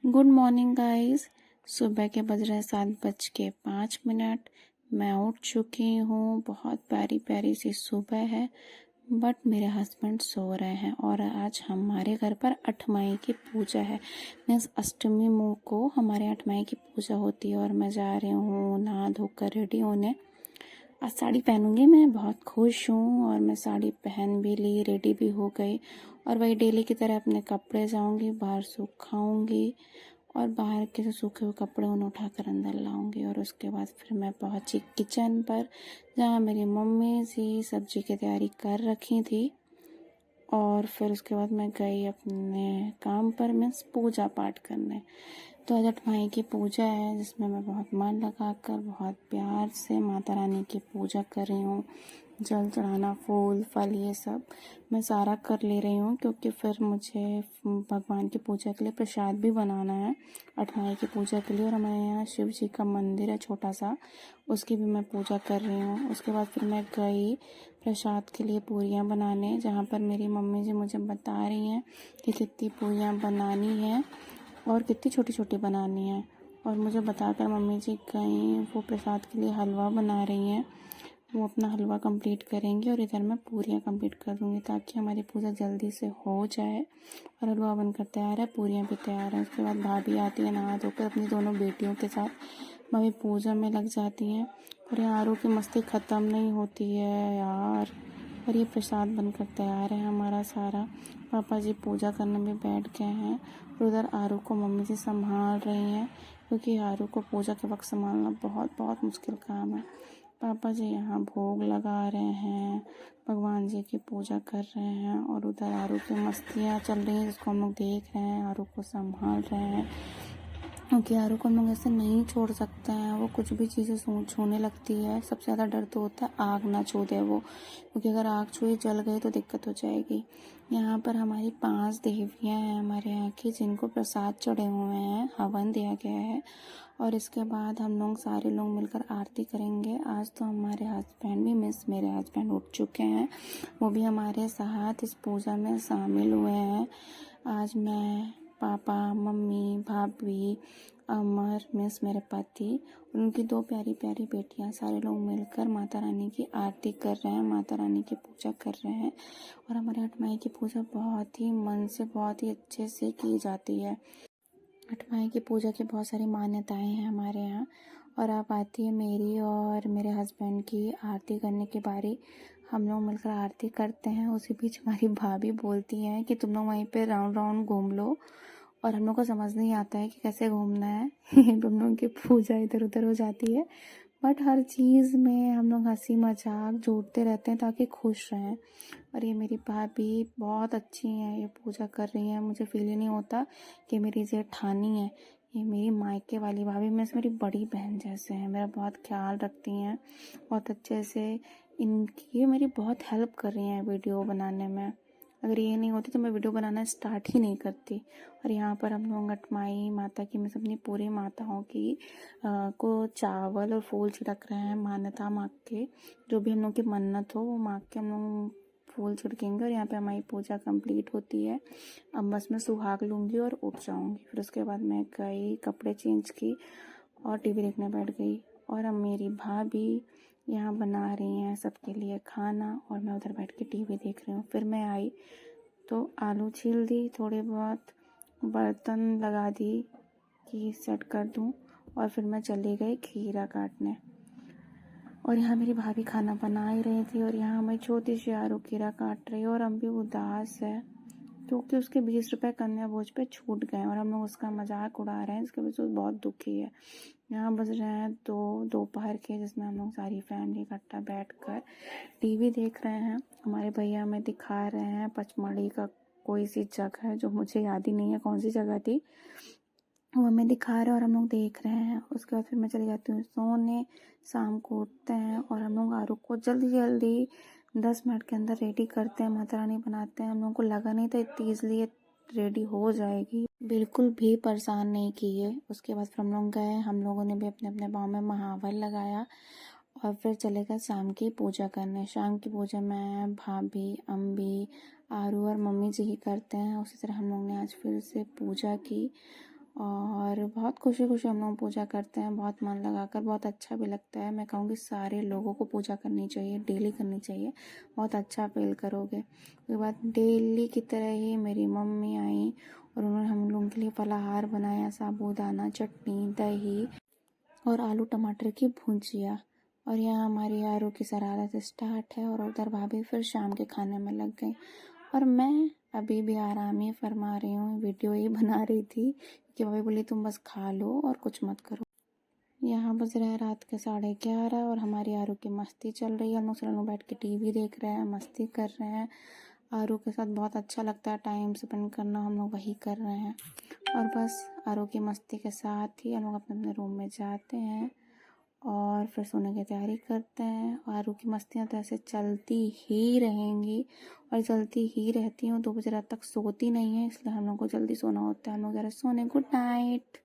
Good morning guys. सुबह के बज रहे 7:05। मैं उठ चुकी हूँ। बहुत प्यारी प्यारी सी सुबह है, बट मेरे हस्बैंड सो रहे हैं और आज हमारे घर पर अठमाई की पूजा है। मीन्स अष्टमी को हमारे अठमाई की पूजा होती है और मैं जा रही हूँ नहा धोकर रेडी होने। आज साड़ी पहनूंगी। मैं बहुत खुश हूँ और मैं साड़ी पहन भी ली, रेडी भी हो गई और वही डेली की तरह अपने कपड़े जाऊंगी, बाहर सुखाऊंगी और बाहर के जो सूखे हुए कपड़े उन्हें उठाकर अंदर लाऊंगी। और उसके बाद फिर मैं पहुंची किचन पर, जहाँ मेरी मम्मी जी सब्जी की तैयारी कर रखी थी। और फिर उसके बाद मैं गई अपने काम पर, मीन्स पूजा पाठ करने। तो आज अठमाई की पूजा है, जिसमें मैं बहुत मन लगाकर बहुत प्यार से माता रानी की पूजा कर रही हूँ। जल चढ़ाना, फूल फल ये सब मैं सारा कर ले रही हूँ, क्योंकि फिर मुझे भगवान की पूजा के लिए प्रसाद भी बनाना है अठमाई की पूजा के लिए। और हमारे यहाँ शिव जी का मंदिर है छोटा सा, उसकी भी मैं पूजा कर रही हूँ। उसके बाद फिर मैं गई प्रसाद के लिए पूरियाँ बनाने, जहाँ पर मेरी मम्मी जी मुझे बता रही हैं कि कितनी पूरियाँ बनानी है और कितनी छोटी छोटी बनानी है। और मुझे बताकर मम्मी जी गई वो प्रसाद के लिए हलवा बना रही हैं। वो अपना हलवा कंप्लीट करेंगी और इधर मैं पूरियाँ कंप्लीट कर दूँगी, ताकि हमारी पूजा जल्दी से हो जाए। और हलवा बनकर तैयार है, पूरियाँ भी तैयार हैं। उसके बाद भाभी आती है नहा धोकर अपनी दोनों बेटियों के साथ, भाभी पूजा में लग जाती हैं। और यहाँ आरू की मस्ती ख़त्म नहीं होती है यार। और ये प्रसाद बनकर तैयार है हमारा सारा। पापा जी पूजा करने में बैठ गए हैं और उधर आरू को मम्मी जी संभाल रही हैं, क्योंकि आरू को पूजा के वक्त संभालना बहुत बहुत मुश्किल काम है। पापा जी यहाँ भोग लगा रहे हैं, भगवान जी की पूजा कर रहे हैं और उधर आरू की मस्तियाँ चल रही हैं, जिसको हम लोग देख रहे हैं, आरू को संभाल रहे हैं। क्योंकि आरू को हम लोग ऐसे नहीं छोड़ सकते हैं, वो कुछ भी चीज़ें छूने लगती है। सबसे ज़्यादा डर तो होता है आग ना छू दे वो, क्योंकि अगर आग छुई जल गई तो दिक्कत हो जाएगी। यहाँ पर हमारी 5 देवियाँ हैं हमारे यहाँ की, जिनको प्रसाद चढ़े हुए हैं, हवन दिया गया है। और इसके बाद हम लोग सारे लोग मिलकर आरती करेंगे। आज तो हमारे हस्बैंड भी, मिस मेरे हस्बैंड उठ चुके हैं, वो भी हमारे साथ इस पूजा में शामिल हुए हैं। आज मैं, पापा, मम्मी, भाभी, अमर, मिस मेरे पति और उनकी 2 प्यारी प्यारी बेटियां, सारे लोग मिलकर माता रानी की आरती कर रहे हैं, माता रानी की पूजा कर रहे हैं। और हमारे अठमाई की पूजा बहुत ही मन से, बहुत ही अच्छे से की जाती है। अठमाई की पूजा की बहुत सारी मान्यताएं हैं हमारे यहाँ। और अब आती है मेरी और मेरे हस्बैंड की आरती करने की बारी। हम लोग मिलकर आरती करते हैं। उसी बीच हमारी भाभी बोलती हैं कि तुम लोग वहीं पे राउंड राउंड घूम लो, और हम लोग को समझ नहीं आता है कि कैसे घूमना है। तुम लोगों की पूजा इधर उधर हो जाती है, बट हर चीज़ में हम लोग हंसी मजाक जोड़ते रहते हैं ताकि खुश रहें। और ये मेरी भाभी बहुत अच्छी हैं, ये पूजा कर रही हैं। मुझे फील ही नहीं होता कि मेरी जेठानी है, ये मेरी मायके वाली भाभी में से मेरी बड़ी बहन जैसे हैं। मेरा बहुत ख्याल रखती हैं बहुत अच्छे से। इनकी ये मेरी बहुत हेल्प कर रही हैं वीडियो बनाने में। अगर ये नहीं होती तो मैं वीडियो बनाना स्टार्ट ही नहीं करती। और यहाँ पर हम लोग अठमाई माता की, मैं अपनी पूरी माताओं की को चावल और फूल छिड़क रहे हैं। मान्यता मांग के, जो भी हम लोग की मन्नत हो वो मांग के हम लोग फूल छिड़केंगे। और यहाँ पे हमारी पूजा कंप्लीट होती है। अब बस मैं सुहाग लूँगी और उठ जाऊँगी। फिर उसके बाद मैं गई, कपड़े चेंज की और टीवी देखने बैठ गई। और अब मेरी भाभी यहाँ बना रही हैं सबके लिए खाना और मैं उधर बैठ के टीवी देख रही हूँ। फिर मैं आई तो आलू छील दी, थोड़े बहुत बर्तन लगा दी कि सेट कर दूँ। और फिर मैं चली गई खीरा काटने। और यहाँ मेरी भाभी खाना बना ही रही थी और यहाँ मैं छोटी सी आरू खीरा काट रही है। और हम भी उदास है, क्योंकि उसके 20 रुपये कन्या भोज पे छूट गए और हम लोग उसका मजाक उड़ा रहे हैं, इसके वजह से बहुत दुखी है। यहाँ बज रहे हैं 2 दोपहर के, जिसमें हम लोग सारी फैमिली इकट्ठा बैठकर टीवी देख रहे हैं। हमारे भैया हमें दिखा रहे हैं पचमढ़ी का कोई सी जगह है, जो मुझे याद ही नहीं है कौन सी जगह थी, वो हमें दिखा रहे हैं और हम लोग देख रहे हैं। उसके बाद फिर मैं चली जाती हूँ सोने। शाम को उठते हैं और हम लोग आरू को जल्दी जल्दी 10 मिनट के अंदर रेडी करते हैं, माता रानी बनाते हैं। हम लोगों को लगा नहीं था इतनी ईजिली रेडी हो जाएगी, बिल्कुल भी परेशान नहीं किए। उसके बाद फिर हम लोग गए, हम लोगों ने भी अपने अपने पाँव में महावर लगाया और फिर चले गए शाम की पूजा करने। शाम की पूजा मैं, भाभी, अम्बी, आरू और मम्मी जी ही करते हैं। उसी तरह हम लोग ने आज फिर से पूजा की और बहुत खुशी खुशी हम लोग पूजा करते हैं, बहुत मन लगाकर, बहुत अच्छा भी लगता है। मैं कहूँगी सारे लोगों को पूजा करनी चाहिए, डेली करनी चाहिए, बहुत अच्छा फील करोगे। उसके बाद डेली की तरह ही मेरी मम्मी आई और उन्होंने हम लोगों के लिए फलाहार बनाया, साबूदाना चटनी, दही और आलू टमाटर की भुजिया। और यहाँ हमारी आरू की शरारत स्टार्ट है और उधर भाभी फिर शाम के खाने में लग गई और मैं अभी भी आराम ही फरमा रही हूँ, वीडियो ही बना रही थी कि भाभी बोली तुम बस खा लो और कुछ मत करो। यहाँ बज रहा है रात के 11:30 और हमारी आरू की मस्ती चल रही है। हम लोग बैठ के टीवी देख रहे हैं, मस्ती कर रहे हैं। आरू के साथ बहुत अच्छा लगता है टाइम स्पेंड करना, हम लोग वही कर रहे हैं। और बस आरू की मस्ती के साथ ही हम लोग अपने अपने रूम में जाते हैं और फिर सोने की तैयारी करते हैं। आरू की मस्तियाँ तो ऐसे चलती ही रहेंगी और चलती ही रहती हूँ। 2 बजे रात तक सोती नहीं है, इसलिए हम लोग को जल्दी सोना होता है। हम लोग ज़रा सोने, गुड नाइट।